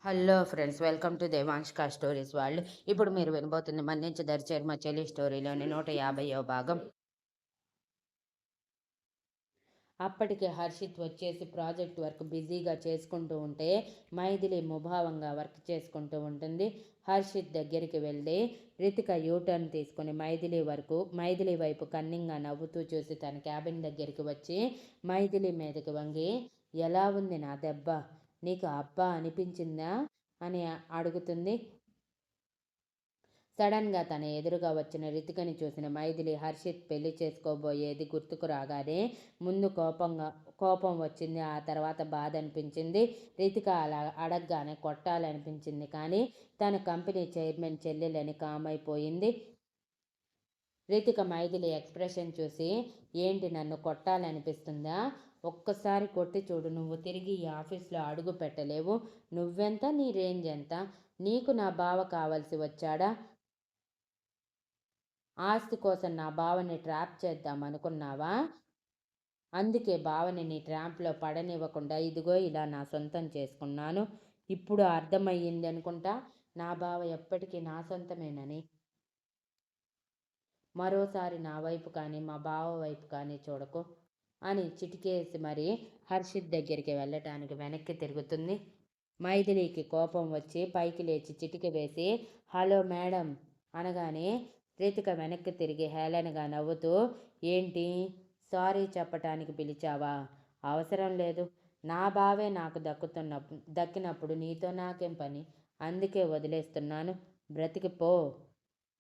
Hello friends, welcome to దేవాంష్కా stories వాళ్ళు. ఇప్పుడు మీరు వినబోతుంది మన్నించి దరిచేరు మా చెల్లి స్టోరీలోని 150వ భాగం. అప్పటికే హర్షిత్ వచ్చేసి ప్రాజెక్ట్ వర్క్ బిజీగా చేసుకుంటూ ఉంటే మైథిలి ముభావంగా వర్క్ చేసుకుంటూ ఉంటుంది. హర్షిత్ దగ్గరికి వెళ్ళి రితిక యూటర్న్ తీసుకుని మైథిలి వైపు కన్నింగా నవ్వుతూ చూసి తన క్యాబిన్ దగ్గరికి వచ్చి మైథిలి మీదకి వంగి, ఎలా ఉంది నా దెబ్బ, నీకు అబ్బా అనిపించిందా అని అడుగుతుంది. సడన్గా తన ఎదురుగా వచ్చిన రితికని చూసిన మైథిలి హర్షిత్ పెళ్లి చేసుకోబోయేది గుర్తుకు రాగానే ముందు కోపం వచ్చింది. ఆ తర్వాత బాధ అనిపించింది. రితిక అలా అడగగానే కొట్టాలనిపించింది. కానీ తన కంపెనీ చైర్మన్ చెల్లెలని కామైపోయింది. రితిక మైథిలి ఎక్స్ప్రెషన్ చూసి, ఏంటి నన్ను కొట్టాలనిపిస్తుందా? ఒక్కసారి కొట్టి చూడు, నువ్వు తిరిగి ఈ ఆఫీస్లో అడుగు పెట్టలేవు. నువ్వెంత, నీ రేంజ్ ఎంత? నీకు నా బావ కావలసి వచ్చాడా? ఆస్తి కోసం నా బావని ట్రాప్ చేద్దాం అనుకున్నావా? అందుకే బావని నీ ట్రాప్లో పడనివ్వకుండా ఇదిగో ఇలా నా సొంతం చేసుకున్నాను. ఇప్పుడు అర్థమయ్యింది అనుకుంటా నా బావ ఎప్పటికీ నా సొంతమేనని. మరోసారి నా వైపు కానీ మా బావ వైపు కానీ చూడకు అని చిటికేసి మరి హర్షిత్ దగ్గరికి వెళ్ళటానికి వెనక్కి తిరుగుతుంది. మైథిలికి కోపం వచ్చి పైకి లేచి చిటిక వేసి, హలో మేడం అనగానే రితిక వెనక్కి తిరిగి హేళనగా నవ్వుతూ, ఏంటి, సారీ చెప్పటానికి పిలిచావా? అవసరం లేదు. నా బావే నాకు దక్కినప్పుడు నీతో నాకేం పని? అందుకే వదిలేస్తున్నాను. బ్రతికిపో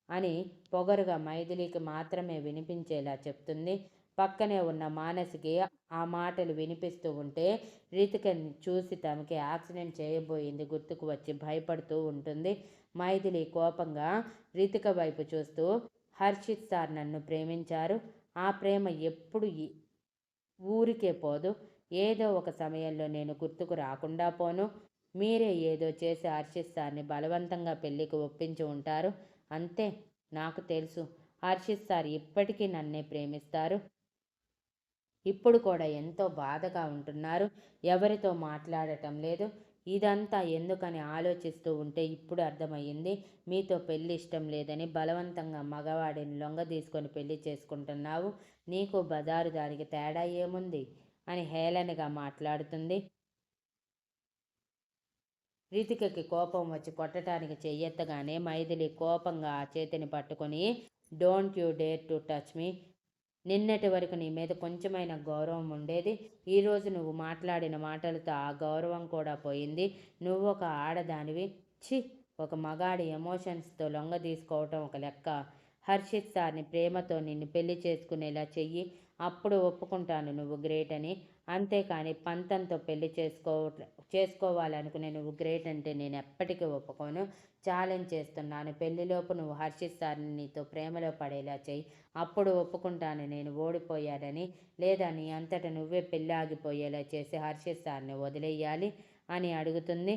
అని పొగరుగా మైథిలికి మాత్రమే వినిపించేలా చెప్తుంది. పక్కనే ఉన్న మానసికి ఆ మాటలు వినిపిస్తూ ఉంటే రితికని చూసి తమకి యాక్సిడెంట్ చేయబోయింది గుర్తుకు వచ్చి భయపడుతూ ఉంటుంది. మైథిలి కోపంగా రితిక వైపు చూస్తూ, హర్షిత్ సార్ నన్ను ప్రేమించారు. ఆ ప్రేమ ఎప్పుడు ఊరికే పోదు. ఏదో ఒక సమయంలో నేను గుర్తుకు రాకుండా పోను. మీరే ఏదో చేసి హర్షిత్ సార్ని బలవంతంగా పెళ్ళికి ఒప్పించి ఉంటారు. అంతే. నాకు తెలుసు. హర్షిత్ సార్ ఇప్పటికీ నన్నే ప్రేమిస్తారు. ఇప్పుడు కూడా ఎంతో బాధగా ఉంటున్నారు. ఎవరితో మాట్లాడటం లేదు. ఇదంతా ఎందుకని ఆలోచిస్తూ ఉంటే ఇప్పుడు అర్థమయ్యింది. మీతో పెళ్ళి ఇష్టం లేదని బలవంతంగా మగవాడిని లొంగ తీసుకొని పెళ్లి చేసుకుంటున్నావు. నీకు బజారు దానికి తేడా ఏముంది అని హేళనగా మాట్లాడుతుంది. రితికకి కోపం వచ్చి కొట్టడానికి చెయ్యెత్తగానే మైథిలి కోపంగా ఆ చేతిని పట్టుకొని, don't you dare to touch me. నిన్నటి వరకు నీ మీద కొంచెమైన గౌరవం ఉండేది. ఈరోజు నువ్వు మాట్లాడిన మాటలతో ఆ గౌరవం కూడా పోయింది. నువ్వు ఒక ఆడదానివి. ఛీ, ఒక మగాడి ఎమోషన్స్తో లొంగ తీసుకోవటం ఒక లెక్క. హర్షిత్ సార్ని ప్రేమతో నిన్ను పెళ్లి చేసుకునేలా చెయ్యి. అప్పుడు ఒప్పుకుంటాను నువ్వు గ్రేట్ అని. అంతేకాని పంతంతో పెళ్లి చేసుకోవాలనుకునే నువ్వు గ్రేట్ అంటే నేను ఎప్పటికీ ఒప్పుకోను. ఛాలెంజ్ చేస్తున్నాను. పెళ్లిలోపు నువ్వు హర్షిత్ సార్ని నీతో ప్రేమలో పడేలా చెయ్యి. అప్పుడు ఒప్పుకుంటాను నేను ఓడిపోయానని. లేదా నీ అంతట నువ్వే పెళ్ళి ఆగిపోయేలా చేసి హర్షిత్ సార్ని వదిలేయాలి అని అడుగుతుంది.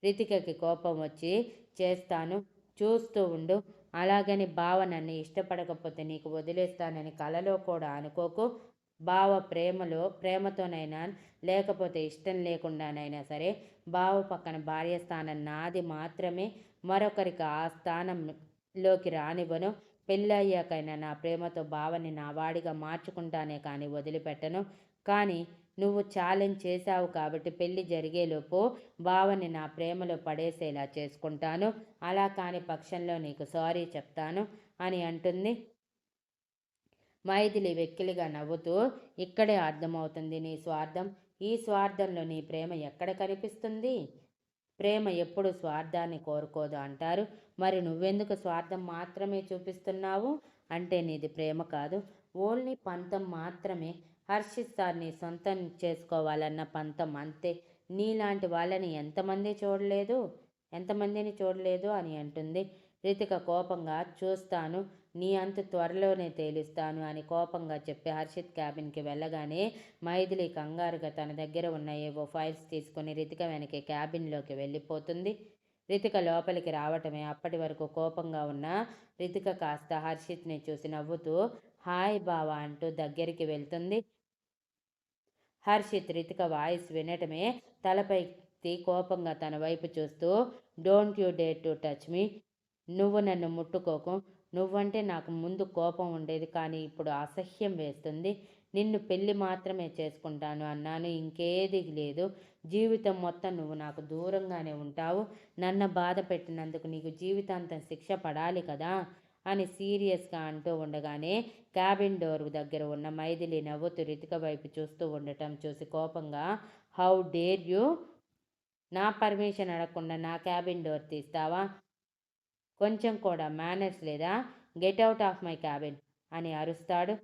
రితికకి కోపం వచ్చి, చేస్తాను, చూస్తూ ఉండు. అలాగని బావ నన్ను ఇష్టపడకపోతే నీకు వదిలేస్తానని కలలో కూడా అనుకోకు. బావ ప్రేమతోనైనా లేకపోతే ఇష్టం లేకుండానైనా సరే బావ పక్కన భార్య స్థానం నాది మాత్రమే. మరొకరికి ఆ స్థానంలోకి రానివ్వను. పెళ్ళయ్యాకైనా నా ప్రేమతో బావని నా వాడిగా మార్చుకుంటానే కానీ వదిలిపెట్టను. కానీ నువ్వు ఛాలెంజ్ చేశావు కాబట్టి పెళ్ళి జరిగేలోపు బావని నా ప్రేమలో పడేసేలా చేసుకుంటాను. అలా కాని పక్షంలో నీకు సారీ చెప్తాను అని అంటుంది. మైథిలి వెక్కిలిగా నవ్వుతూ, ఇక్కడే అర్థమవుతుంది నీ స్వార్థం. ఈ స్వార్థంలో నీ ప్రేమ ఎక్కడ కనిపిస్తుంది? ప్రేమ ఎప్పుడు స్వార్థాన్ని కోరుకోదు అంటారు. మరి నువ్వెందుకు స్వార్థం మాత్రమే చూపిస్తున్నావు? అంటే నీది ప్రేమ కాదు, ఓన్లీ పంతం మాత్రమే. హర్షిత్ సార్ని సొంతం చేసుకోవాలన్న పంతం అంతే. నీలాంటి వాళ్ళని ఎంతమందిని చూడలేదు అని అంటుంది. రితిక కోపంగా, చూస్తాను, నీ అంతు త్వరలోనే తేలుస్తాను అని కోపంగా చెప్పి హర్షిత్ క్యాబిన్కి వెళ్ళగానే మైథిలి కంగారుగా తన దగ్గర ఉన్న ఏవో ఫైల్స్ తీసుకుని రితిక వెనకే క్యాబిన్లోకి వెళ్ళిపోతుంది. రితిక లోపలికి రావటమే అప్పటి వరకు కోపంగా ఉన్న రితిక కాస్త హర్షిత్ని చూసి నవ్వుతూ, హాయ్ బావా అంటూ దగ్గరికి వెళ్తుంది. హర్షిత్ రితిక వాయిస్ వినటమే తలపై కోపంగా తన వైపు చూస్తూ, don't you dare to touch me. నువ్వు నన్ను ముట్టుకోకు. నువ్వంటే నాకు ముందు కోపం ఉండేది, కానీ ఇప్పుడు అసహ్యం వేస్తుంది. నిన్ను పెళ్లి మాత్రమే చేసుకుంటాను అన్నాను, ఇంకేదీ లేదు. జీవితం మొత్తం నువ్వు నాకు దూరంగానే ఉంటావు. నన్ను బాధ పెట్టినందుకు నీకు జీవితాంతం శిక్ష పడాలి కదా అని సీరియస్గా అంటూ ఉండగానే క్యాబిన్ డోర్ దగ్గర ఉన్న మైథిలి నవ్వుతూ రితిక వైపు చూస్తూ ఉండటం చూసి కోపంగా, హౌ డేర్ యూ, నా పర్మిషన్ అడగకుండా నా క్యాబిన్ డోర్ తీస్తావా? కొంచెం కూడా మేనర్స్ లేదా? Get out of my cabin అని అరుస్తాడు.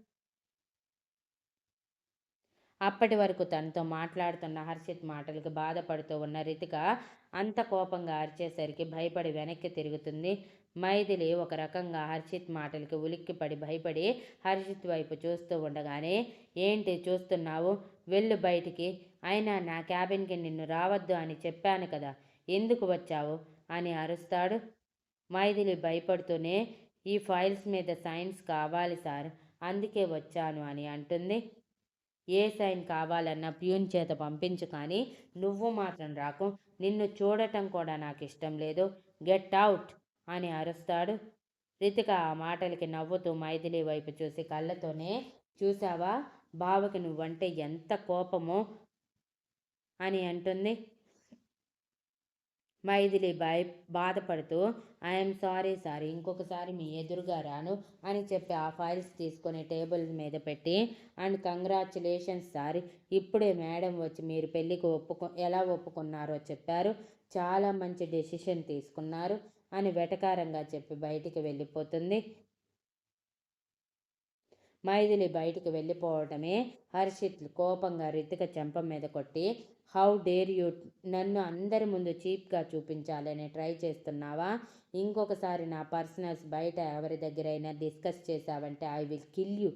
అప్పటి వరకు తనతో మాట్లాడుతున్న హర్షిత్ మాటలకి బాధపడుతూ ఉన్న రితిక అంత కోపంగా అరిచేసరికి భయపడి వెనక్కి తిరుగుతుంది. మైథిలి ఒక రకంగా హర్షిత్ మాటలకి ఉలిక్కిపడి భయపడి హర్షిత్ వైపు చూస్తూ ఉండగానే, ఏంటి చూస్తున్నావు? వెళ్ళు బయటికి. అయినా నా క్యాబిన్కి నిన్ను రావద్దు అని చెప్పాను కదా, ఎందుకు వచ్చావు అని అరుస్తాడు. మైథిలి భయపడుతూనే, ఈ ఫైల్స్ మీద సైన్స్ కావాలి సార్, అందుకే వచ్చాను అని అంటుంది. ఏ సైన్ కావాలన్నా ప్యూన్ చేత పంపించు, కానీ నువ్వు మాత్రం రాకు. నిన్ను చూడటం కూడా నాకు ఇష్టం లేదు. గెట్ అవుట్ అని అరుస్తాడు. రితిక ఆ మాటలకి నవ్వుతూ మైథిలి వైపు చూసి కళ్ళతోనే, చూసావా బావకి నువ్వంటే ఎంత కోపమో అని అంటుంది. మైథిలి బాధపడుతూ, ఐఎమ్ సారీ సార్, ఇంకొకసారి మీ ఎదురుగా రాను అని చెప్పి ఆ ఫైల్స్ తీసుకొని టేబుల్ మీద పెట్టి, అండ్ కంగ్రాచులేషన్స్ సార్, ఇప్పుడే మేడం వచ్చి మీరు పెళ్ళికి ఎలా ఒప్పుకున్నారో చెప్పారు. చాలా మంచి డెసిషన్ తీసుకున్నారు అని వెటకారంగా చెప్పి బయటికి వెళ్ళిపోతుంది. మైథిలి బయటికి వెళ్ళిపోవటమే హర్షిత్ కోపంగా రితిక చెంప మీద కొట్టి, హౌ డేర్ యూ, నన్ను అందరి ముందు చీప్గా చూపించాలని ట్రై చేస్తున్నావా? ఇంకొకసారి నా పర్సనల్స్ బయట ఎవరి దగ్గరైనా డిస్కస్ చేశావంటే ఐ విల్ కిల్ యూ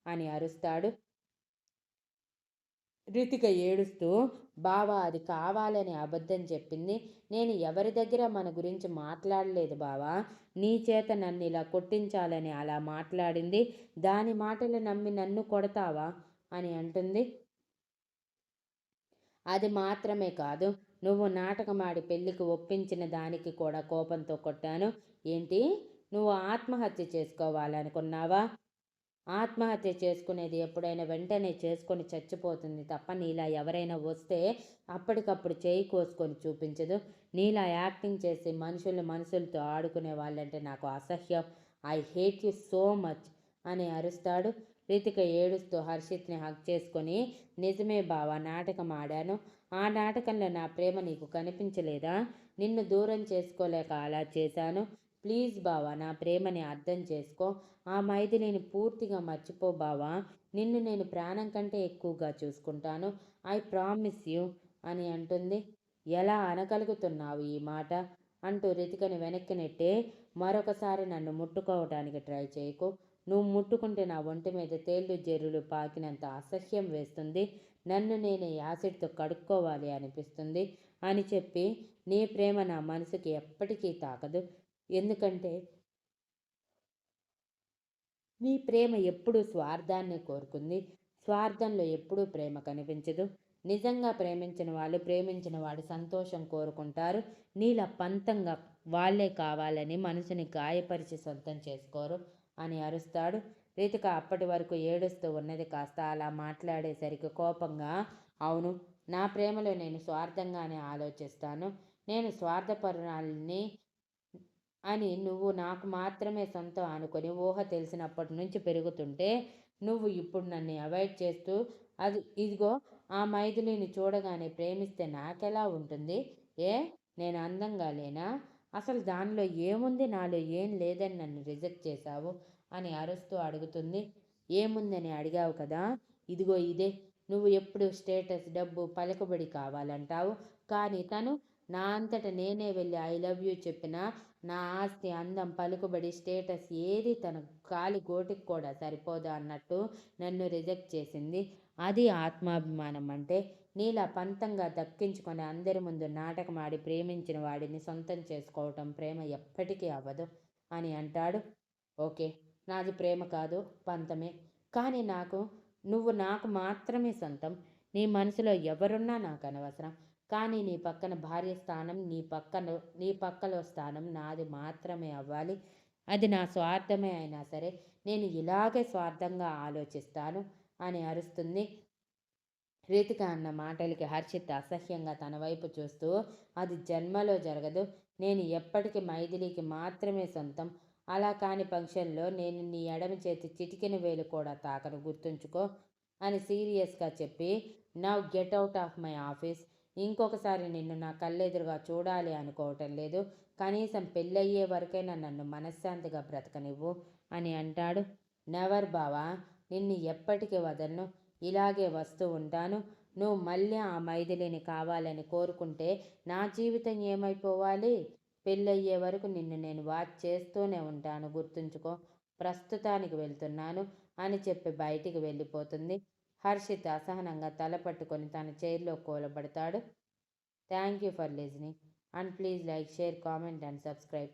అని అరుస్తాడు. రితిక ఏడుస్తూ, బావా అది కావాలని అబద్ధం చెప్పింది. నేను ఎవరి దగ్గర మన గురించి మాట్లాడలేదు బావా. నీ చేత నన్ను ఇలా కొట్టించాలని అలా మాట్లాడింది. దాని మాటలు నమ్మి నన్ను కొడతావా అని అంటుంది. అది మాత్రమే కాదు, నువ్వు నాటకమాడి పెళ్ళికి ఒప్పించిన దానికి కూడా కోపంతో కొట్టాను. ఏంటి, నువ్వు ఆత్మహత్య చేసుకోవాలనుకున్నావా? ఆత్మహత్య చేసుకునేది ఎప్పుడైనా వెంటనే చేసుకొని చచ్చిపోతుంది తప్ప, నీలా ఎవరైనా వస్తే అప్పటికప్పుడు చేయి కోసుకొని చూపించదు. నీలా యాక్టింగ్ చేసి మనుషులతో ఆడుకునే వాళ్ళంటే నాకు అసహ్యం. I hate you so much అని అరుస్తాడు. రితిక ఏడుస్తూ హర్షిత్ని హక్ చేసుకొని, నిజమే బావా, నాటకం ఆడాను. ఆ నాటకంలో నా ప్రేమ నీకు కనిపించలేదా? నిన్ను దూరం చేసుకోలేక అలా చేశాను. ప్లీజ్ బావా, నా ప్రేమని అర్థం చేసుకో. ఆ మైథిలిని పూర్తిగా మర్చిపో బావా. నిన్ను నేను ప్రాణం కంటే ఎక్కువగా చూసుకుంటాను. ఐ ప్రామిస్ యూ అని అంటుంది. ఎలా అనగలుగుతున్నావు ఈ మాట అంటూ రితికని వెనక్కి నెట్టే, మరొకసారి నన్ను ముట్టుకోవటానికి ట్రై చేయకు. నువ్వు ముట్టుకుంటే నా ఒంటి మీద తేళ్ళు జెర్రులు పాకినంత అసహ్యం వేస్తుంది. నన్ను నేనే యాసిడ్తో కడుక్కోవాలి అనిపిస్తుంది అని చెప్పి, నీ ప్రేమ నా మనసుకి ఎప్పటికీ తాకదు. ఎందుకంటే నీ ప్రేమ ఎప్పుడూ స్వార్థాన్నే కోరుకుంది. స్వార్థంలో ఎప్పుడూ ప్రేమ కనిపించదు. నిజంగా ప్రేమించిన వాళ్ళు ప్రేమించిన వాడి సంతోషం కోరుకుంటారు. నీలా పంతంగా వాళ్ళే కావాలని మనసుని గాయపరిచి సొంతం చేసుకోరు అని అరుస్తాడు. రితిక అప్పటి వరకు ఏడుస్తూ ఉన్నది కాస్త అలా మాట్లాడేసరికి కోపంగా, అవును, నా ప్రేమలో నేను స్వార్థంగానే ఆలోచిస్తాను. నేను స్వార్థపరురాలిని అని నువ్వు నాకు మాత్రమే సొంతం అనుకొని ఊహ తెలిసినప్పటి నుంచి పెరుగుతుంటే, నువ్వు ఇప్పుడు నన్ను అవాయిడ్ చేస్తూ, ఇదిగో ఆ మైథిలిని చూడగానే ప్రేమిస్తే నాకెలా ఉంటుంది? ఏ, నేను అందంగా లేనా? అసలు దానిలో ఏముంది, నాలో ఏం లేదని నన్ను రిజెక్ట్ చేశావు అని అరుస్తూ అడుగుతుంది. ఏముందని అడిగావు కదా, ఇదిగో ఇదే. నువ్వు ఎప్పుడు స్టేటస్, డబ్బు, పలుకుబడి కావాలంటావు, కానీ తను నా అంతట నేనే వెళ్ళి ఐ లవ్ యూ చెప్పినా నా ఆస్తి, అందం, పలుకుబడి, స్టేటస్ ఏది తన కాలి గోటికి కూడా సరిపోదు అన్నట్టు నన్ను రిజెక్ట్ చేసింది. అది ఆత్మాభిమానం అంటే. నీలా పంతంగా దక్కించుకొని అందరి ముందు నాటకమాడి ప్రేమించిన వాడిని సొంతం చేసుకోవటం ప్రేమ ఎప్పటికీ అవ్వదు అని అంటాడు. ఓకే, నాది ప్రేమ కాదు, పంతమే. కానీ నువ్వు నాకు మాత్రమే సొంతం. నీ మనసులో ఎవరున్నా నాకు అనవసరం. కానీ నీ పక్కన భార్య స్థానం, నీ పక్కలో స్థానం నాది మాత్రమే అవ్వాలి. అది నా స్వార్థమే అయినా సరే నేను ఇలాగే స్వార్థంగా ఆలోచిస్తాను అని అరుస్తుంది. రీతిక అన్న మాటలకి హర్షిత్ అసహ్యంగా తన వైపు చూస్తూ, అది జన్మలో జరగదు. నేను ఎప్పటికీ మైథిలికి మాత్రమే సొంతం. అలా కాని పక్షంలో నేను నీ ఎడమ చేతి చిటికెన వేలు కూడా తాకను, గుర్తుంచుకో అని సీరియస్గా చెప్పి, now get out of my office. ఇంకొకసారి నిన్ను నా కళ్ళెదురుగా చూడాలి అనుకోవటం లేదు. కనీసం పెళ్ళయ్యే వరకైనా నన్ను మనశ్శాంతిగా బ్రతకనివ్వు అని అంటాడు. నెవర్ బావా, నిన్ను ఎప్పటికీ వదలను. ఇలాగే వస్తూ ఉంటాను. నువ్వు మళ్ళీ ఆ మైథిలిని కావాలని కోరుకుంటే నా జీవితం ఏమైపోవాలి? పెళ్ళయ్యే వరకు నిన్ను నేను వాచ్ చేస్తూనే ఉంటాను, గుర్తుంచుకో. ప్రస్తుతానికి వెళ్తున్నాను అని చెప్పి బయటికి వెళ్ళిపోతుంది. హర్షిత్ అసహనంగా తల పట్టుకొని తన చైర్లో కూలబడతాడు. Thank you for listening and please like, share, comment and subscribe.